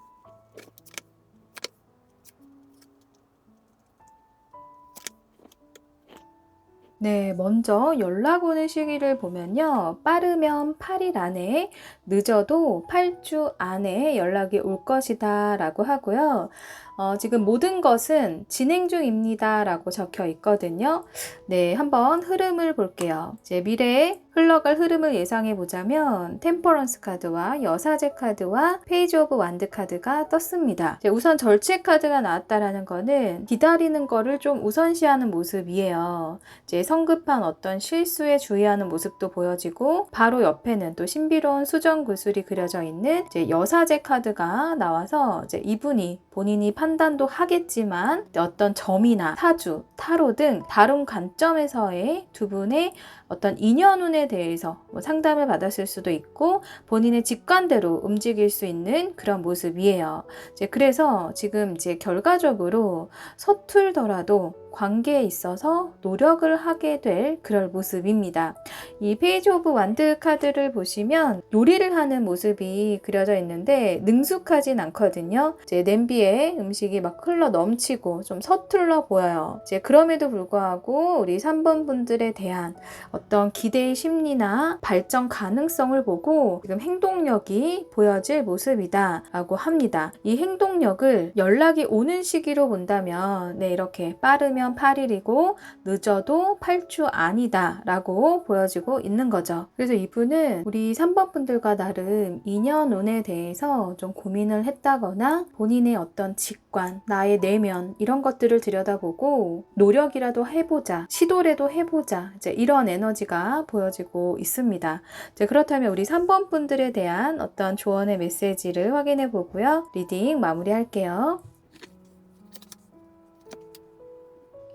S2: 네, 먼저 연락 오는 시기를 보면요. 빠르면 8일 안에, 늦어도 8주 안에 연락이 올 것이다 라고 하고요. 지금 모든 것은 진행 중입니다 라고 적혀 있거든요. 네, 한번 흐름을 볼게요. 이제 미래에 흘러갈 흐름을 예상해 보자면 템퍼런스 카드와 여사제 카드와 페이지 오브 완드 카드가 떴습니다. 이제 우선 절제 카드가 나왔다라는 거는 기다리는 거를 좀 우선시하는 모습이에요. 이제 성급한 어떤 실수에 주의하는 모습도 보여지고 바로 옆에는 또 신비로운 수정 구슬이 그려져 있는 이제 여사제 카드가 나와서 이제 이분이 본인이 판단도 하겠지만 어떤 점이나 사주, 타로 등 다른 관점에서의 두 분의 어떤 인연운에 대해서 상담을 받았을 수도 있고 본인의 직관대로 움직일 수 있는 그런 모습이에요. 그래서 지금 이제 결과적으로 서툴더라도 관계에 있어서 노력을 하게 될 그럴 모습입니다. 이 페이지 오브 완드 카드를 보시면 요리를 하는 모습이 그려져 있는데 능숙하진 않거든요. 이제 냄비에 음식이 막 흘러 넘치고 좀 서툴러 보여요. 이제 그럼에도 불구하고 우리 3번 분들에 대한 어떤 기대의 심리나 발전 가능성을 보고 지금 행동력이 보여질 모습이다 라고 합니다. 이 행동력을 연락이 오는 시기로 본다면 네, 이렇게 빠르면 8일이고 늦어도 8주 안이다 라고 보여지고 있는 거죠. 그래서 이분은 우리 3번 분들과 나름 인연운에 대해서 좀 고민을 했다거나 본인의 어떤 직관, 나의 내면 이런 것들을 들여다보고 노력이라도 해보자, 시도라도 해보자 이제 이런 에너지가 보여지고 있습니다. 이제 그렇다면 우리 3번 분들에 대한 어떤 조언의 메시지를 확인해 보고요. 리딩 마무리할게요.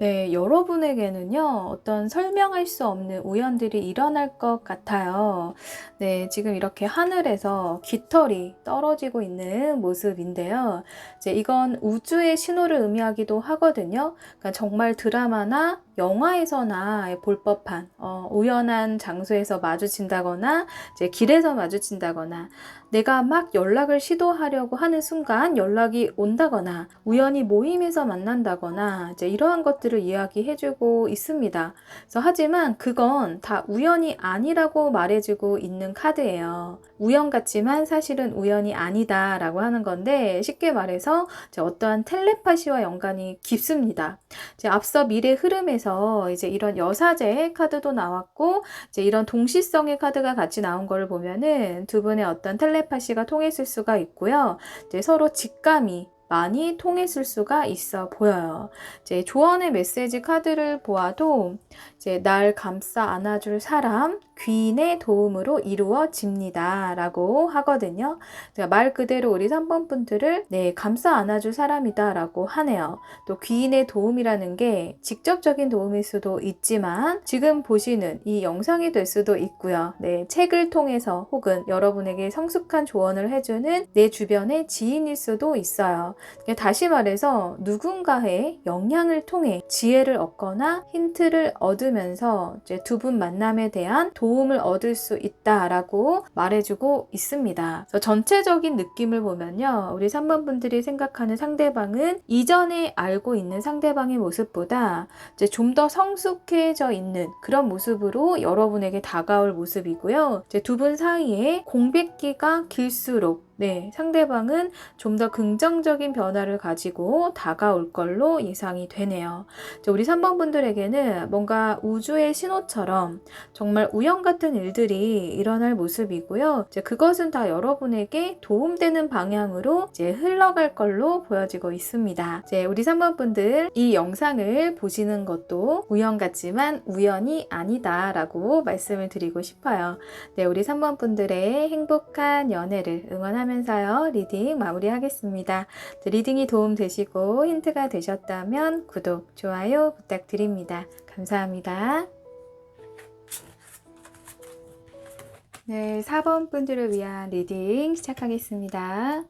S2: 네, 여러분에게는요, 어떤 설명할 수 없는 우연들이 일어날 것 같아요. 네, 지금 이렇게 하늘에서 깃털이 떨어지고 있는 모습인데요. 이제 이건 우주의 신호를 의미하기도 하거든요. 그러니까 정말 드라마나 영화에서나 볼 법한 우연한 장소에서 마주친다거나 이제 길에서 마주친다거나 내가 막 연락을 시도하려고 하는 순간 연락이 온다거나 우연히 모임에서 만난다거나 이제 이러한 것들을 이야기해주고 있습니다. 그래서 하지만 그건 다 우연이 아니라고 말해주고 있는 카드예요. 우연 같지만 사실은 우연이 아니다 라고 하는 건데 쉽게 말해서 이제 어떠한 텔레파시와 연관이 깊습니다. 이제 앞서 미래 흐름에서 이제 이런 여사제 카드도 나왔고 이제 이런 동시성의 카드가 같이 나온 걸 보면은 두 분의 어떤 텔레파시가 통했을 수가 있고요. 이제 서로 직감이 많이 통했을 수가 있어 보여요. 이제 조언의 메시지 카드를 보아도 이제 날 감싸 안아줄 사람, 귀인의 도움으로 이루어집니다 라고 하거든요. 말 그대로 우리 3번 분들을 네, 감싸 안아줄 사람이다 라고 하네요. 또 귀인의 도움이라는 게 직접적인 도움일 수도 있지만 지금 보시는 이 영상이 될 수도 있고요. 네, 책을 통해서 혹은 여러분에게 성숙한 조언을 해주는 내 주변의 지인일 수도 있어요. 다시 말해서 누군가의 영향을 통해 지혜를 얻거나 힌트를 얻으면서 이제 두 분 만남에 대한 도움을 얻을 수 있다라고 말해주고 있습니다. 그래서 전체적인 느낌을 보면요. 우리 3번 분들이 생각하는 상대방은 이전에 알고 있는 상대방의 모습보다 이제 좀 더 성숙해져 있는 그런 모습으로 여러분에게 다가올 모습이고요. 이제 두 분 사이에 공백기가 길수록 네, 상대방은 좀 더 긍정적인 변화를 가지고 다가올 걸로 예상이 되네요. 우리 3번 분들에게는 뭔가 우주의 신호처럼 정말 우연 같은 일들이 일어날 모습이고요. 그것은 다 여러분에게 도움되는 방향으로 흘러갈 걸로 보여지고 있습니다. 우리 3번 분들 이 영상을 보시는 것도 우연 같지만 우연이 아니다라고 말씀을 드리고 싶어요. 네, 우리 3번 분들의 행복한 연애를 응원하면서요. 리딩 마무리하겠습니다. 리딩이 도움되시고 힌트가 되셨다면 구독, 좋아요 부탁드립니다. 감사합니다. 네, 4번 분들을 위한 리딩 시작하겠습니다.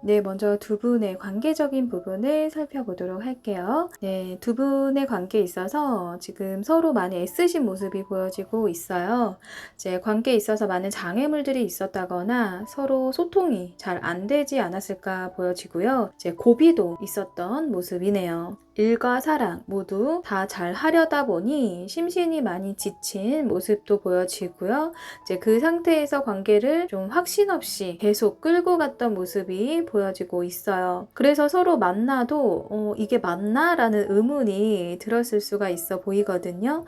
S2: 네, 먼저 두 분의 관계적인 부분을 살펴보도록 할게요. 네, 두 분의 관계에 있어서 지금 서로 많이 애쓰신 모습이 보여지고 있어요. 관계에 있어서 많은 장애물들이 있었다거나 서로 소통이 잘 안 되지 않았을까 보여지고요. 고비도 있었던 모습이네요. 일과 사랑 모두 다 잘 하려다 보니 심신이 많이 지친 모습도 보여지고요. 그 상태에서 관계를 좀 확신 없이 계속 끌고 갔던 모습이 보여지고 있어요. 그래서 서로 만나도 이게 맞나? 라는 의문이 들었을 수가 있어 보이거든요.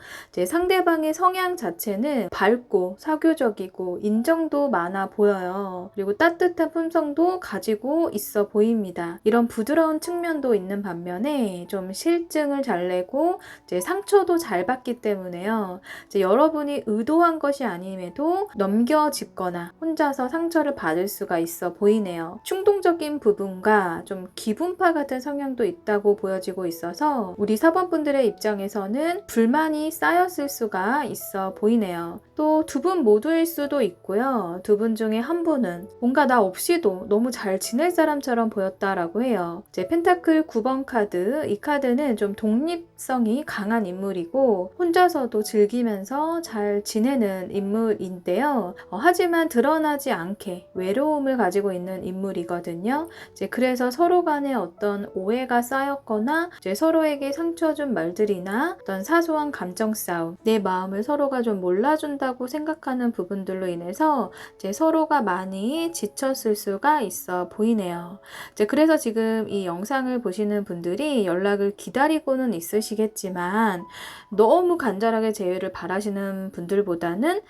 S2: 상대방의 성향 자체는 밝고 사교적이고 인정도 많아 보여요. 그리고 따뜻한 품성도 가지고 있어 보입니다. 이런 부드러운 측면도 있는 반면에 좀 실증을 잘 내고 상처도 잘 받기 때문에요. 여러분이 의도한 것이 아님에도 넘겨짚거나 혼자서 상처를 받을 수가 있어 보이네요. 충동적인 부분과 좀 기분파 같은 성향도 있다고 보여지고 있어서 우리 4번 분들의 입장에서는 불만이 쌓였을 수가 있어 보이네요. 또 두 분 모두일 수도 있고요. 두 분 중에 한 분은 뭔가 나 없이도 너무 잘 지낼 사람처럼 보였다라고 해요. 펜타클 9번 카드, 이 카드는 좀 독립성이 강한 인물이고 혼자서도 즐기면서 잘 지내는 인물인데요. 하지만 드러나지 않게 외로움을 가지고 있는 인물이거든요. 그래서 서로 간에 어떤 오해가 쌓였거나 서로에게 상처 준 말들이나 어떤 사소한 감정 싸움, 내 마음을 서로가 좀 몰라준다고 생각하는 부분들로 인해서 서로가 많이 지쳤을 수가 있어 보이네요. 그래서 지금 이 영상을 보시는 분들이 연락을 기다리고는 있으시겠지만 너무 간절하게 재회를 바라시는 분들보다는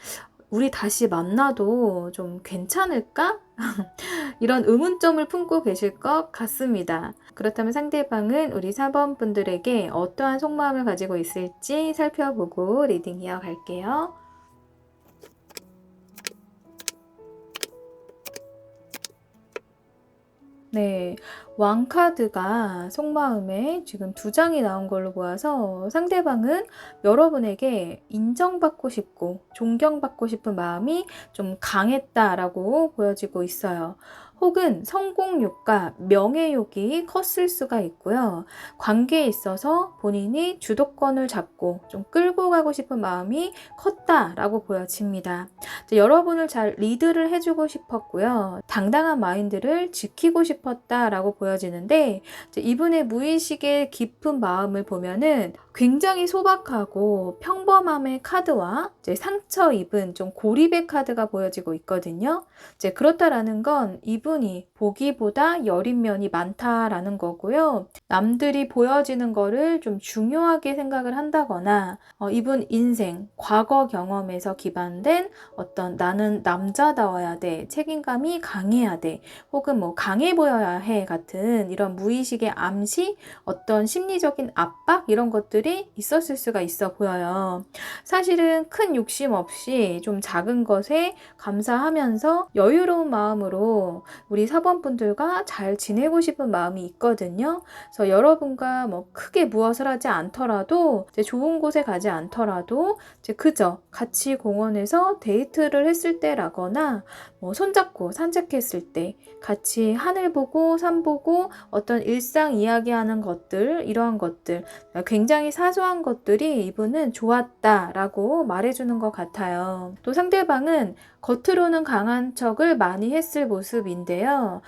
S2: 우리 다시 만나도 좀 괜찮을까? 이런 의문점을 품고 계실 것 같습니다. 그렇다면 상대방은 우리 4번 분들에게 어떠한 속마음을 가지고 있을지 살펴보고 리딩 이어갈게요. 네, 왕카드가 속마음에 지금 2장이 나온 걸로 보아서 상대방은 여러분에게 인정받고 싶고 존경받고 싶은 마음이 좀 강했다라고 보여지고 있어요. 혹은 성공욕과 명예욕이 컸을 수가 있고요. 관계에 있어서 본인이 주도권을 잡고 좀 끌고 가고 싶은 마음이 컸다라고 보여집니다. 여러분을 잘 리드를 해주고 싶었고요. 당당한 마인드를 지키고 싶었다라고 보여지는데 이분의 무의식의 깊은 마음을 보면은 굉장히 소박하고 평범함의 카드와 상처 입은 좀 고립의 카드가 보여지고 있거든요. 그렇다라는 건 이분이 보기보다 여린 면이 많다라는 거고요. 남들이 보여지는 거를 좀 중요하게 생각을 한다거나 이분 인생, 과거 경험에서 기반된 어떤 나는 남자다워야 돼, 책임감이 강해야 돼, 혹은 뭐 강해 보여야 해 같은 이런 무의식의 암시, 어떤 심리적인 압박 이런 것들이 있었을 수가 있어 보여요. 사실은 큰 욕심 없이 좀 작은 것에 감사하면서 여유로운 마음으로 우리 4번 분들과 잘 지내고 싶은 마음이 있거든요. 그래서 여러분과 뭐 크게 무엇을 하지 않더라도 좋은 곳에 가지 않더라도 그저 같이 공원에서 데이트를 했을 때라거나 뭐 손잡고 산책했을 때 같이 하늘 보고 산 보고 어떤 일상 이야기하는 것들, 이러한 것들 굉장히 사소한 것들이 이분은 좋았다라고 말해주는 것 같아요. 또 상대방은 겉으로는 강한 척을 많이 했을 모습인데요.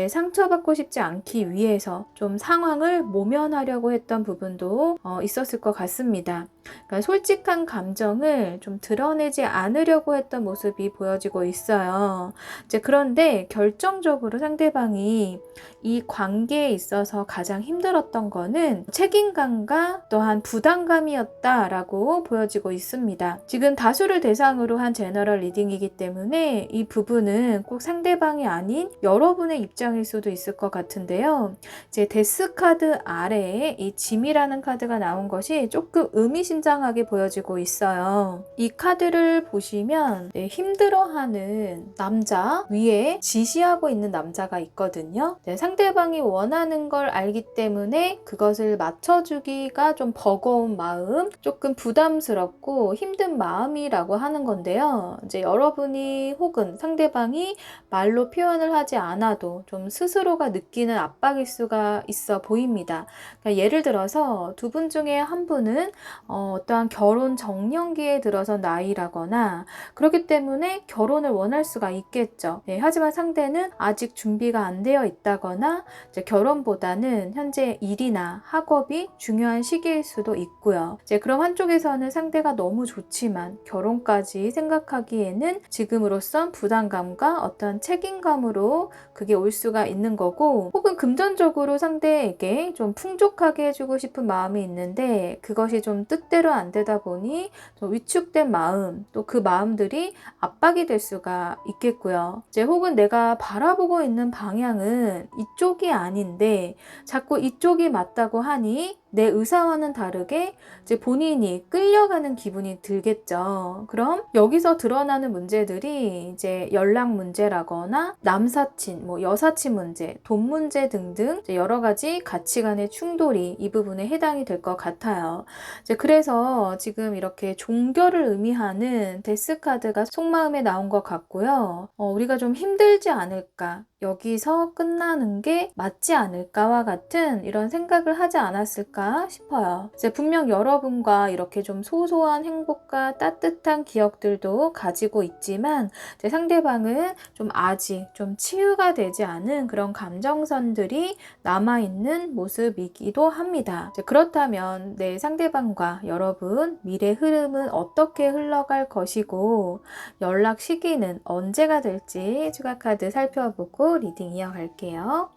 S2: 상처받고 싶지 않기 위해서 좀 상황을 감정을 모면하려고 했던 부분도 있었을 것 같습니다. 그러니까 솔직한 감정을 좀 드러내지 않으려고 했던 모습이 보여지고 있어요. 이제 그런데 결정적으로 상대방이 이 관계에 있어서 가장 힘들었던 거는 책임감과 또한 부담감이었다라고 보여지고 있습니다. 지금 다수를 대상으로 한 제너럴 리딩이기 때문에 이 부분은 꼭 상대방이 아닌 여러분의 입장일 수도 있을 것 같은데요. 이제 데스 카드 아래에 이 짐이라는 카드가 나온 것이 조금 의미심장하게 보여지고 있어요. 이 카드를 보시면 힘들어하는 남자 위에 지시하고 있는 남자가 있거든요. 상대방이 원하는 걸 알기 때문에 그것을 맞춰주기가 좀 버거운 마음, 조금 부담스럽고 힘든 마음이라고 하는 건데요. 이제 여러분이 혹은 상대방이 말로 표현을 하지 않아도 좀 스스로가 느끼는 압박일 수가 있어 보입니다. 그러니까 예를 들어서 두 분 중에 한 분은 어떠한 결혼 정년기에 들어서 나이라거나 그렇기 때문에 결혼을 원할 수가 있겠죠. 하지만 상대는 아직 준비가 안 되어 있다거나 이제 결혼보다는 현재 일이나 학업이 중요한 시기일 수도 있고요. 이제 그럼 한쪽에서는 상대가 너무 좋지만 결혼까지 생각하기에는 지금으로선 부담감과 어떤 책임감으로 그게 올 수가 있는 거고, 혹은 금전적으로 상대에게 좀 풍족하게 해주고 싶은 마음이 있는데 그것이 좀 뜻대로 안 되다 보니 좀 위축된 마음, 또 그 마음들이 압박이 될 수가 있겠고요. 이제 혹은 내가 바라보고 있는 방향은 이쪽이 아닌데 자꾸 이쪽이 맞다고 하니 내 의사와는 다르게 이제 본인이 끌려가는 기분이 들겠죠. 그럼 여기서 드러나는 문제들이 이제 연락 문제라거나 남사친, 여사친 문제, 돈 문제 등등 이제 여러 가지 가치관의 충돌이 이 부분에 해당이 될 것 같아요. 이제 그래서 지금 이렇게 종결을 의미하는 데스 카드가 속마음에 나온 것 같고요. 우리가 좀 힘들지 않을까? 여기서 끝나는 게 맞지 않을까와 같은 이런 생각을 하지 않았을까 싶어요. 이제 분명 여러분과 이렇게 좀 소소한 행복과 따뜻한 기억들도 가지고 있지만 이제 상대방은 좀 아직 좀 치유가 되지 않은 그런 감정선들이 남아있는 모습이기도 합니다. 이제 그렇다면 내 상대방과 여러분 미래 흐름은 어떻게 흘러갈 것이고 연락 시기는 언제가 될지 추가 카드 살펴보고 리딩 이어갈게요.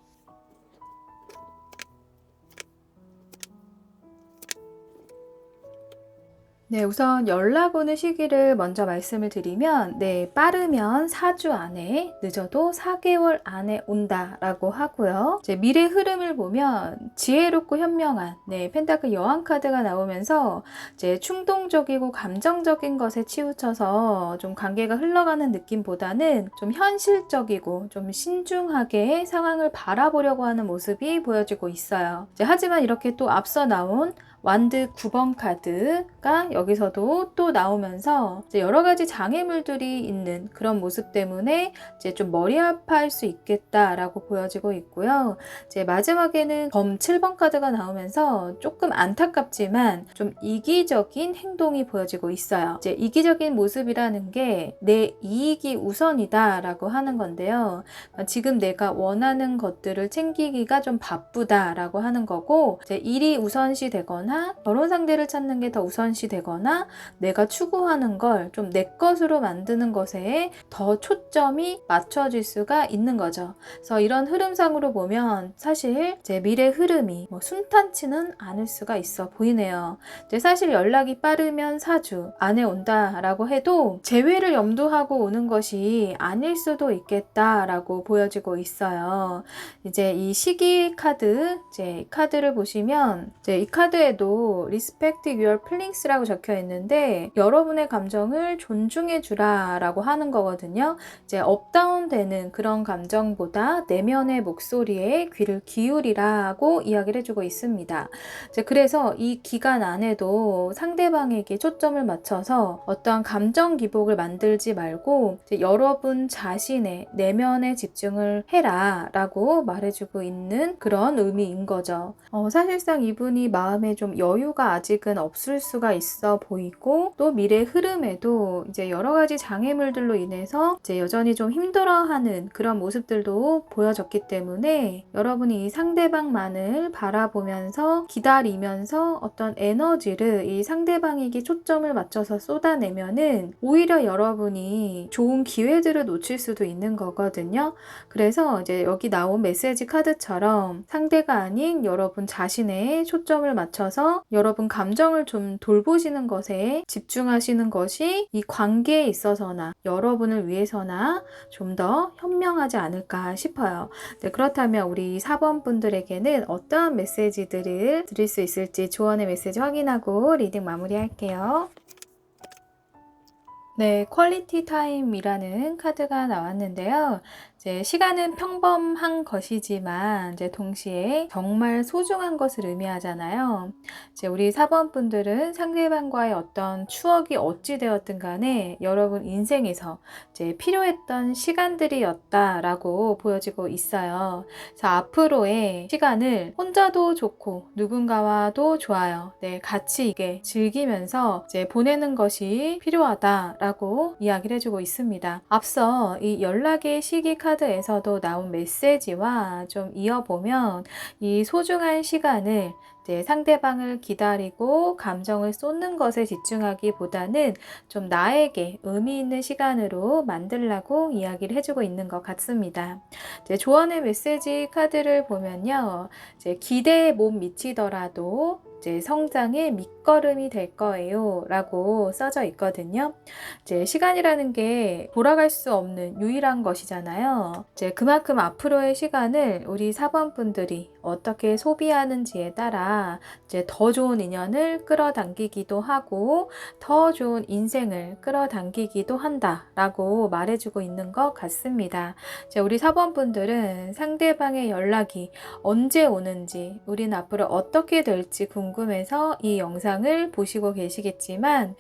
S2: 네, 우선 연락 오는 시기를 먼저 말씀을 드리면 빠르면 4주 안에, 늦어도 4개월 안에 온다라고 하고요. 이제 미래 흐름을 보면 지혜롭고 현명한 펜타클 여왕 카드가 나오면서 이제 충동적이고 감정적인 것에 치우쳐서 좀 관계가 흘러가는 느낌보다는 좀 현실적이고 좀 신중하게 상황을 바라보려고 하는 모습이 보여지고 있어요. 이제 하지만 이렇게 또 앞서 나온 완드 9번 카드가 여기서도 또 나오면서 이제 여러 가지 장애물들이 있는 그런 모습 때문에 이제 좀 머리 아파할 수 있겠다라고 보여지고 있고요. 이제 마지막에는 검 7번 카드가 나오면서 조금 안타깝지만 좀 이기적인 행동이 보여지고 있어요. 이제 이기적인 모습이라는 게 내 이익이 우선이다라고 하는 건데요. 지금 내가 원하는 것들을 챙기기가 좀 바쁘다라고 하는 거고, 이제 일이 우선시 되거나 결혼 상대를 찾는 게 더 우선시 되거나 내가 추구하는 걸 좀 내 것으로 만드는 것에 더 초점이 맞춰질 수가 있는 거죠. 그래서 이런 흐름상으로 보면 사실 제 미래 흐름이 순탄치는 않을 수가 있어 보이네요. 이제 사실 연락이 빠르면 4주 안에 온다라고 해도 재회를 염두하고 오는 것이 아닐 수도 있겠다라고 보여지고 있어요. 이제 이 시기 카드, 이제 카드를 보시면 이제 이 카드에도 Respect your felings라고 적혀 있는데 여러분의 감정을 존중해 주라라고 하는 거거든요. 이제 업다운 되는 그런 감정보다 내면의 목소리에 귀를 기울이라고 이야기를 해주고 있습니다. 이제 그래서 이 기간 안에도 상대방에게 초점을 맞춰서 어떠한 감정 기복을 만들지 말고 이제 여러분 자신의 내면에 집중을 해라 라고 말해주고 있는 그런 의미인 거죠. 사실상 이분이 마음에 좀 좀 여유가 아직은 없을 수가 있어 보이고 또 미래 흐름에도 이제 여러 가지 장애물들로 인해서 이제 여전히 좀 힘들어하는 그런 모습들도 보여졌기 때문에 여러분이 이 상대방만을 바라보면서 기다리면서 어떤 에너지를 이 상대방에게 초점을 맞춰서 쏟아내면은 오히려 여러분이 좋은 기회들을 놓칠 수도 있는 거거든요. 그래서 이제 여기 나온 메시지 카드처럼 상대가 아닌 여러분 자신의 초점을 맞춰서 여러분 감정을 좀 돌보시는 것에 집중하시는 것이 이 관계에 있어서나 여러분을 위해서나 좀 더 현명하지 않을까 싶어요. 네, 그렇다면 우리 4번 분들에게는 어떠한 메시지들을 드릴 수 있을지 조언의 메시지 확인하고 리딩 마무리할게요. 네, 퀄리티 타임이라는 카드가 나왔는데요. 이제 시간은 평범한 것이지만 이제 동시에 정말 소중한 것을 의미하잖아요. 이제 우리 4번 분들은 상대방과의 어떤 추억이 어찌 되었든 간에 여러분 인생에서 이제 필요했던 시간들이었다라고 보여지고 있어요. 그래서 앞으로의 시간을 혼자도 좋고 누군가와도 좋아요. 네, 같이 이게 즐기면서 이제 보내는 것이 필요하다라고 이야기를 해주고 있습니다. 앞서 이 연락의 시기 카드에서도 나온 메시지와 좀 이어보면 이 소중한 시간을 상대방을 기다리고 감정을 쏟는 것에 집중하기보다는 좀 나에게 의미 있는 시간으로 만들라고 이야기를 해주고 있는 것 같습니다. 조언의 메시지 카드를 보면요. 기대에 못 미치더라도 성장의 밑거름이 될 거예요 라고 써져 있거든요. 시간이라는 게 돌아갈 수 없는 유일한 것이잖아요. 그만큼 앞으로의 시간을 우리 4번 분들이 어떻게 소비하는지에 따라 더 좋은 인연을 끌어당기기도 하고 더 좋은 인생을 끌어당기기도 한다라고 말해주고 있는 것 같습니다. 우리 4번 분들은 상대방의 연락이 언제 오는지 우리는 앞으로 어떻게 될지 궁금해서 이 영상을 보시고 계시겠지만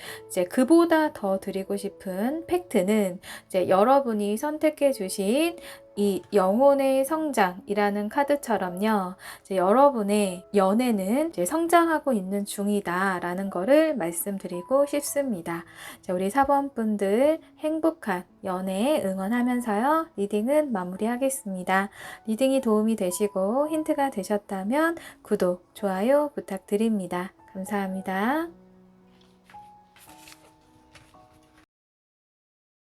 S2: 그보다 더 드리고 싶은 팩트는 여러분이 선택해 주신 이 영혼의 성장이라는 카드처럼요. 여러분의 연애는 성장하고 있는 중이다라는 거를 말씀드리고 싶습니다. 우리 4번 분들 행복한 연애에 응원하면서요. 리딩은 마무리하겠습니다. 리딩이 도움이 되시고 힌트가 되셨다면 구독, 좋아요 부탁드립니다. 감사합니다.